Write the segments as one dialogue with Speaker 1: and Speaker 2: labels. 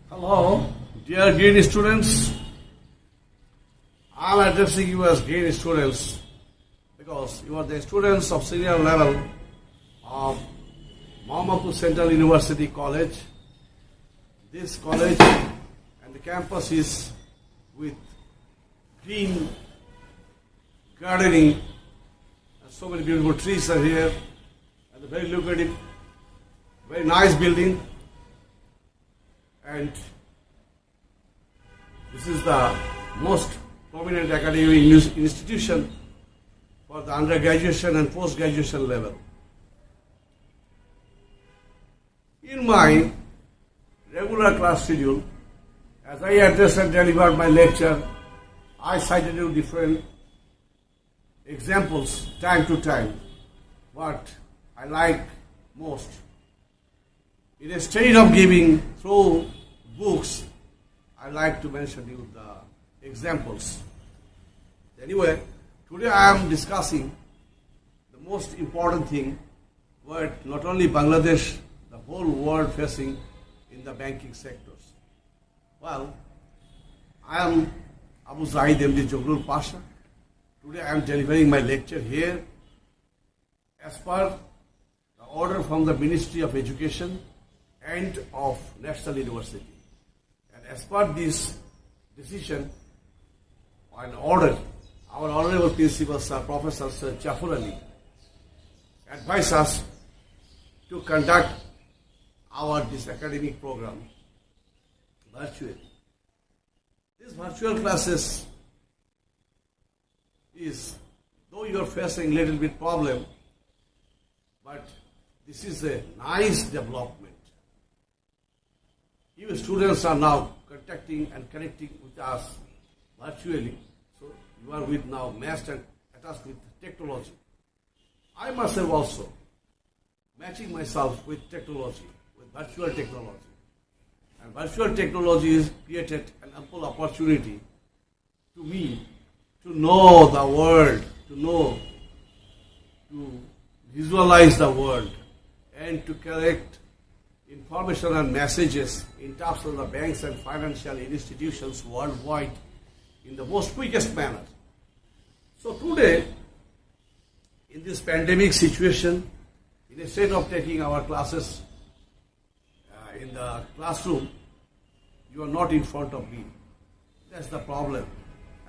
Speaker 1: Hello, dear grade students. I am addressing you as grade students because you are the students of senior level of Mohammadpur Central University College. This college and the campus is with green gardening and so many beautiful trees are here and a very lucrative, very nice building. And this is the most prominent academic institution for the undergraduation and post-graduation level. In my regular class schedule, as I addressed and delivered my lecture, I cited you different examples time to time. What I like most. Instead of giving through books, I like to mention you the examples. Anyway, today I am discussing the most important thing, what not only Bangladesh, the whole world facing in the banking sectors. Well, I am Abu Zahid MD Zoglul Pasha. Today I am delivering my lecture here as per the order from the Ministry of Education and of National University. And as per this decision and order, our honorable principal, Sir Professor Sir Jafar Ali, advised us to conduct this academic program virtually. These virtual classes is, though you are facing little bit problem, but this is a nice development. You students are now contacting and connecting with us virtually. So you are with now matched and attached with technology. I myself also matching myself with technology, with virtual technology. And virtual technology has created an ample opportunity to me to know the world, to visualize the world, and to collect information and messages in terms of the banks and financial institutions worldwide in the most quickest manner. So today, in this pandemic situation, instead of taking our classes in the classroom, you are not in front of me. That's the problem.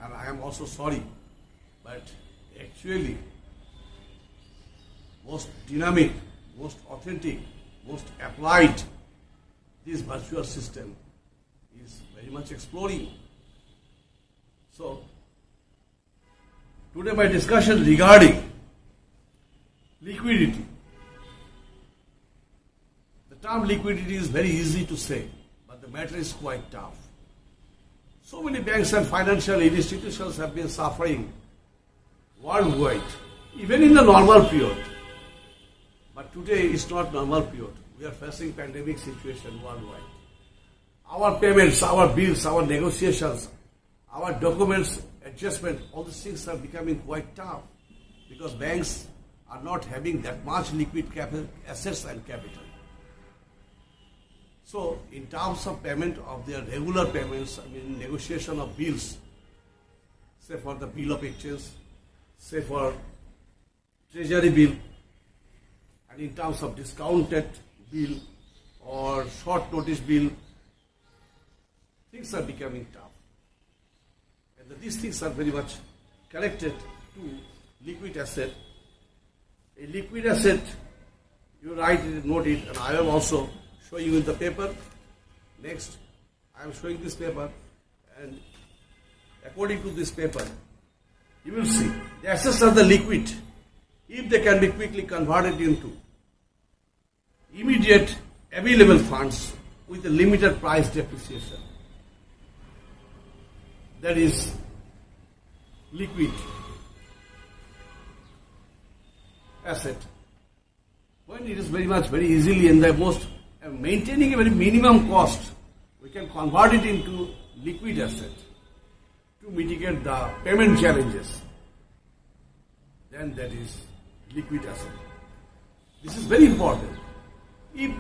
Speaker 1: And I am also sorry. But actually, most dynamic, most authentic, most applied, this virtual system is very much exploring. So, today my discussion regarding liquidity. The term liquidity is very easy to say, but the matter is quite tough. So many banks and financial institutions have been suffering worldwide, even in the normal period. But today is not normal period. We are facing pandemic situation worldwide. Our payments, our bills, our negotiations, our documents, adjustment, all these things are becoming quite tough because banks are not having that much liquid assets and capital. So, in terms of payment of their regular payments, negotiation of bills, say for the bill of exchange, say for treasury bill, and in terms of discounted bill or short notice bill, things are becoming tough. And these things are very much connected to liquid asset. A liquid asset, you write it, note it, and I am also showing you in the paper. Next, I am showing this paper, and according to this paper, you will see the assets are the liquid if they can be quickly converted into immediate available funds with a limited price depreciation. That is liquid asset. When it is very easily and the most maintaining a very minimum cost, we can convert it into liquid asset to mitigate the payment challenges. Then that is liquid asset. This is very important. If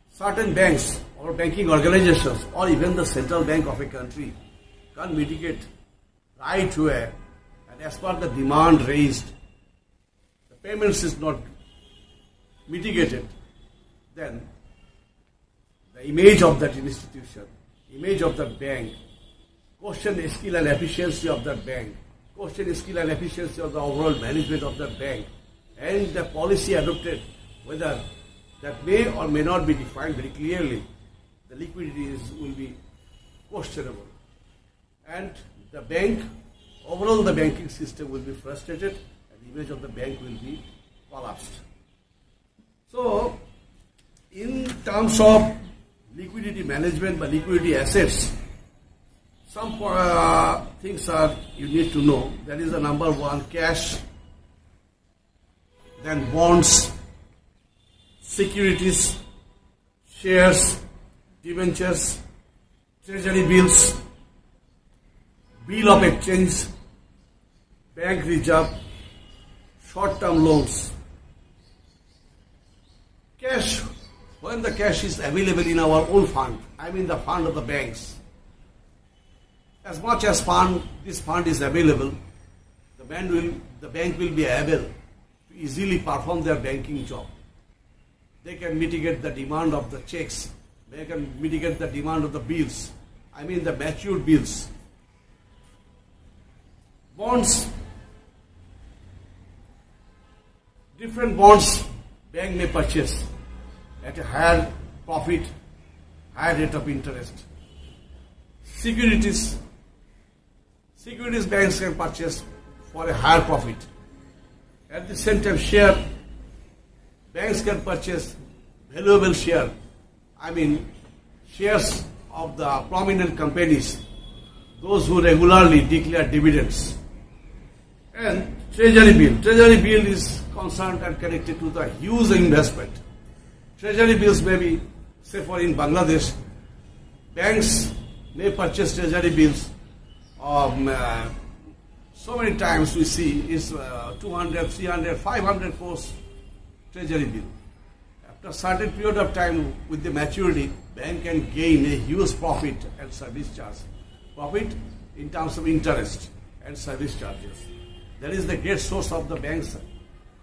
Speaker 1: certain banks our banking organizations or even the central bank of a country can't mitigate right away, and as per the demand raised, the payments is not mitigated, then the image of that institution, image of that bank, question the skill and efficiency of that bank, question the skill and efficiency of the overall management of that bank, and the policy adopted, whether that may or may not be defined very clearly, the liquidity will be questionable. And the bank, overall the banking system will be frustrated and the image of the bank will be collapsed. So, in terms of liquidity management by liquidity assets, some things are you need to know. That is the number one, cash, then bonds, securities, shares, debentures, treasury bills, bill of exchange, bank reserve, short-term loans. Cash, when the cash is available in our own fund, I mean the fund of the banks, as much as this fund is available, the bank will be able to easily perform their banking job. They can mitigate the demand of the checks. They can mitigate the demand of the bills. I mean the matured bills. Bonds. Different bonds bank may purchase at a higher profit, higher rate of interest. Securities banks can purchase for a higher profit. At the same time, banks can purchase valuable share. I mean, shares of the prominent companies, those who regularly declare dividends. And treasury bill is concerned and connected to the huge investment. Treasury bills may be, say for in Bangladesh, banks may purchase treasury bills. So many times we see is 200, 300, 500 crores treasury bill. After a certain period of time with the maturity, bank can gain a huge profit and service charge. Profit in terms of interest and service charges. That is the great source of the banks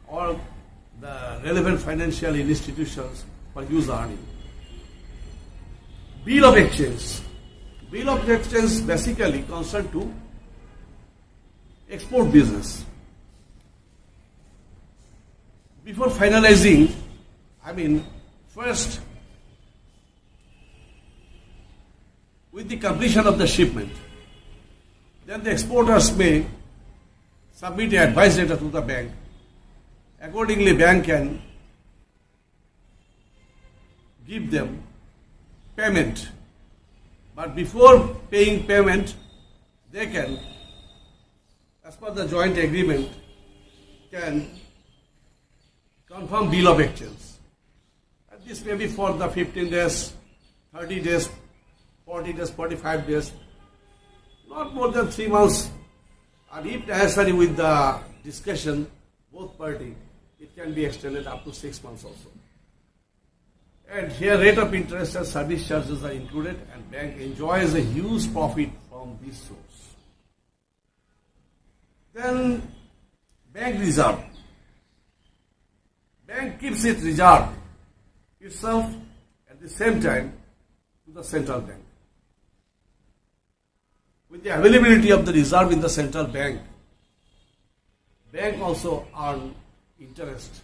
Speaker 1: or the relevant financial institutions for huge earning. Bill of exchange. Bill of exchange basically concerned to export business. Before finalizing, first, with the completion of the shipment, then the exporters may submit an advice letter to the bank. Accordingly, bank can give them payment. But before paying payment, they can, as per the joint agreement, can confirm bill of exchange. And this may be for the 15 days, 30 days, 40 days, 45 days, not more than 3 months. And if necessary with the discussion, both parties, it can be extended up to 6 months also. And here rate of interest and service charges are included and bank enjoys a huge profit from this source. Then bank reserve. Bank keeps its reserve itself at the same time to the central bank. With the availability of the reserve in the central bank, bank also earn interest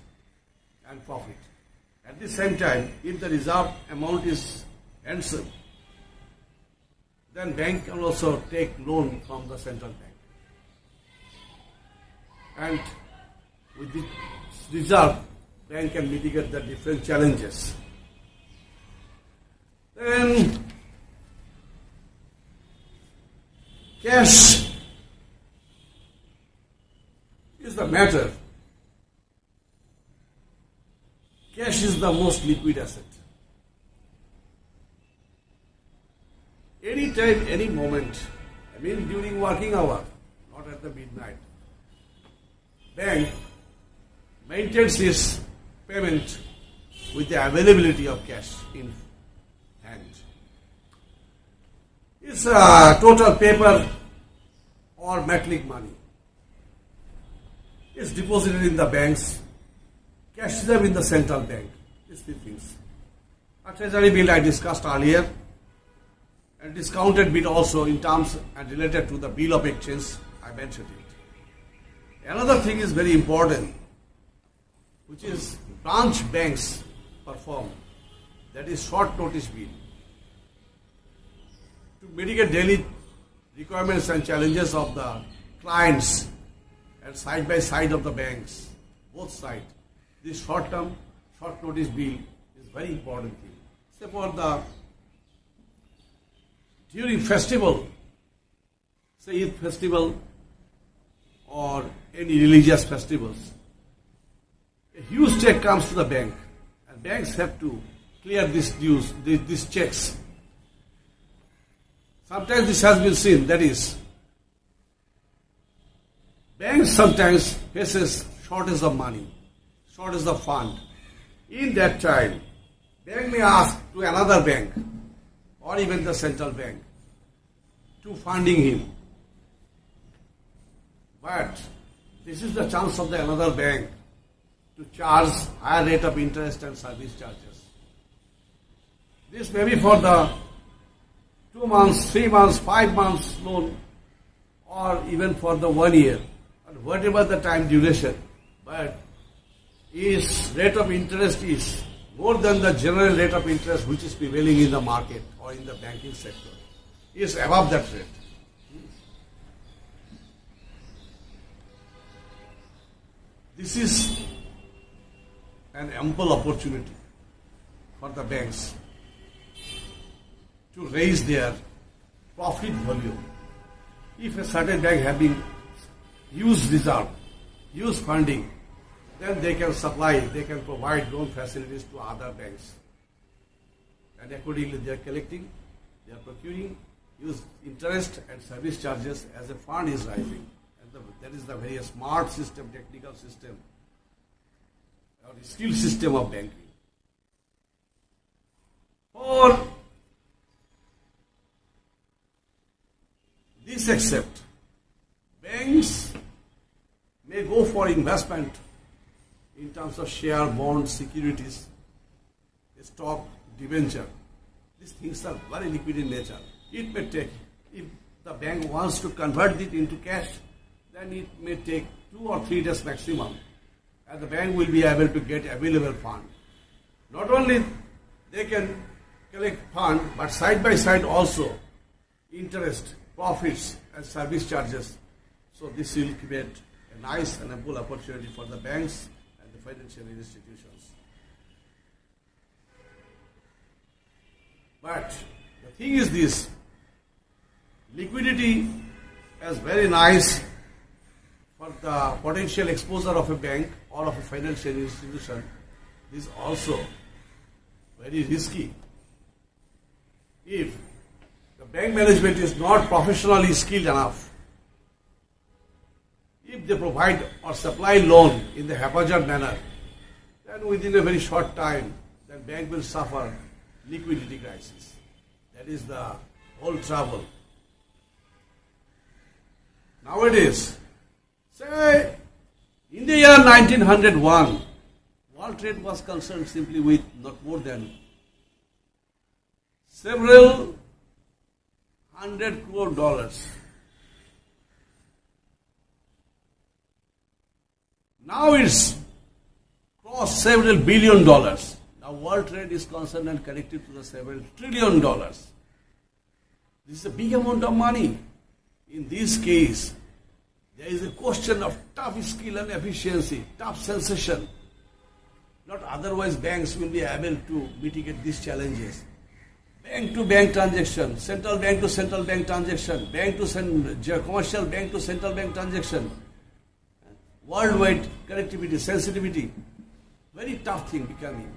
Speaker 1: and profit. At the same time, if the reserve amount is handsome, then bank can also take loan from the central bank. And with the reserve, bank can mitigate the different challenges. Then cash is the matter. Cash is the most liquid asset. Anytime, any moment, during working hour, not at the midnight, bank maintains its payment with the availability of cash in hand. This total paper or metallic money is deposited in the banks, cash them in the central bank. These three things. A treasury bill I discussed earlier, and discounted bill also in terms and related to the bill of exchange, I mentioned it. Another thing is very important, which is branch banks perform, that is short notice bill. To mitigate daily requirements and challenges of the clients and side by side of the banks, both sides, this short term, short notice bill is very important thing. Say for during festival, say Eid festival or any religious festivals, a huge check comes to the bank, and banks have to clear these dues, these checks. Sometimes this has been seen, that is, banks sometimes faces shortage of money, shortage of fund. In that time, bank may ask to another bank or even the central bank to funding him. But this is the chance of the another bank to charge higher rate of interest and service charges. This may be for the 2 months, 3 months, 5 months loan, or even for the 1 year, or whatever the time duration. But his rate of interest is more than the general rate of interest which is prevailing in the market or in the banking sector. He is above that rate. This is an ample opportunity for the banks to raise their profit volume. If a certain bank having huge reserve, huge funding, then they can supply, they can provide loan facilities to other banks. And accordingly they are collecting, they are procuring, use interest and service charges as the fund is rising. And that is the very smart system, technical system, or skill system of banking. For this except, banks may go for investment in terms of share, bonds, securities, stock, debenture. These things are very liquid in nature. It may take, if the bank wants to convert it into cash, then it may take 2 or 3 days maximum, and the bank will be able to get available fund. Not only they can collect fund, but side by side also interest, profits and service charges. So this will create a nice and ample opportunity for the banks and the financial institutions. But the thing is this, liquidity is very nice for the potential exposure of a bank or of a financial institution. This is also very risky. If the bank management is not professionally skilled enough, if they provide or supply loan in the haphazard manner, then within a very short time, the bank will suffer liquidity crisis. That is the whole trouble. Nowadays, say in the year 1901, world trade was concerned simply with not more than several $100 crore. Now it's crossed several $1 billion. Now world trade is concerned and connected to the several $1 trillion. This is a big amount of money. In this case, there is a question of tough skill and efficiency, tough sensation. Not otherwise banks will be able to mitigate these challenges. Bank to bank transaction, central bank to central bank transaction, commercial bank to central bank transaction, worldwide connectivity, sensitivity, very tough thing becoming.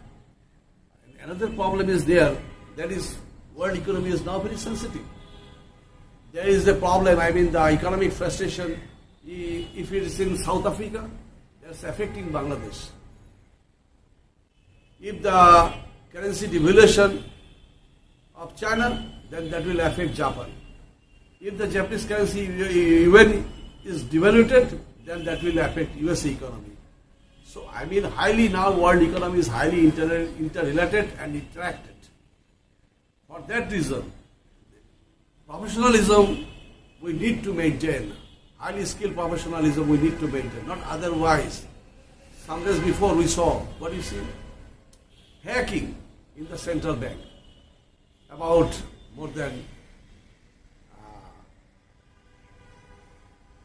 Speaker 1: And another problem is there, that is world economy is now very sensitive. There is a problem, the economic frustration, if it is in South Africa, that's affecting Bangladesh. If the currency devaluation of China, then that will affect Japan. If the Japanese currency even is devalued, then that will affect US economy. So I mean, highly now world economy is highly interrelated and interacted. For that reason, professionalism we need to maintain. Highly skilled professionalism we need to maintain. Not otherwise. Some days before we saw, what do you see? Hacking in the central bank. About more than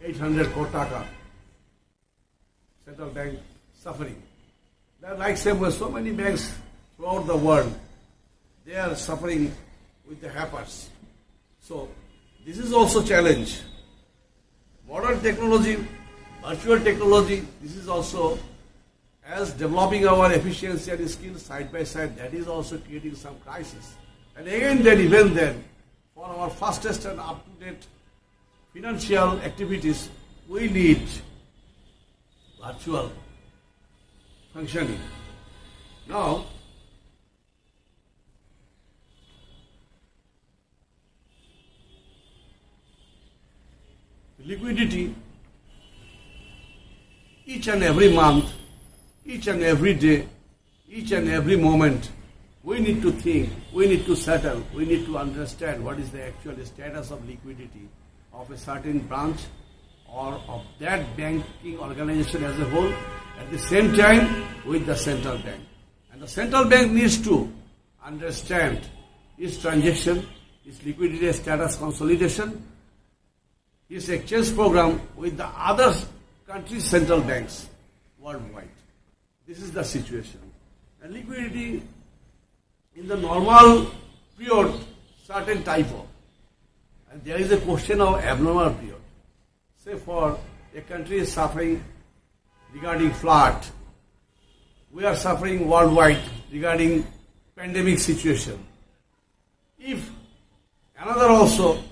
Speaker 1: 800 crore taka. Central bank suffering. They are like same way so many banks throughout the world. They are suffering with the hackers. So this is also challenge. Modern technology, virtual technology, this is also as developing our efficiency and skills side by side, that is also creating some crisis. And again then, even then, for our fastest and up-to-date financial activities, we need virtual functioning. Now, liquidity, each and every month, each and every day, each and every moment, we need to think, we need to settle, we need to understand what is the actual status of liquidity of a certain branch or of that banking organization as a whole, at the same time with the central bank. And the central bank needs to understand its transaction, its liquidity status consolidation, its exchange program with the other countries' central banks worldwide. This is the situation. And liquidity in the normal period, certain type of. And there is a question of abnormal period. Say for a country is suffering regarding flood. We are suffering worldwide regarding pandemic situation. If another also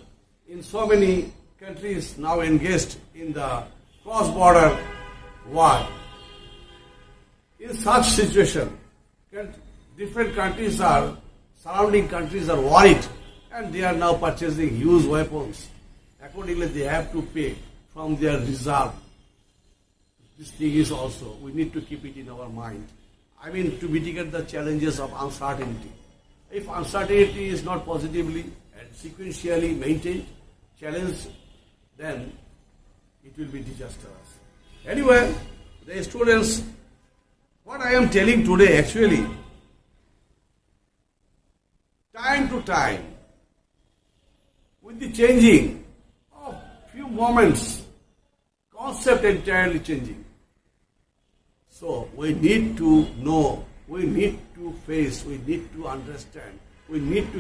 Speaker 1: in so many countries now engaged in the cross-border war, in such situation, different countries are, surrounding countries are worried and they are now purchasing huge weapons. Accordingly, they have to pay from their reserve. This thing is also, we need to keep it in our mind. I mean, to mitigate the challenges of uncertainty. If uncertainty is not positively and sequentially maintained, challenged, then it will be disastrous. Anyway, the students, what I am telling today actually, time to time, with the changing of few moments, concept entirely changing. So we need to know, we need to face, we need to understand, we need to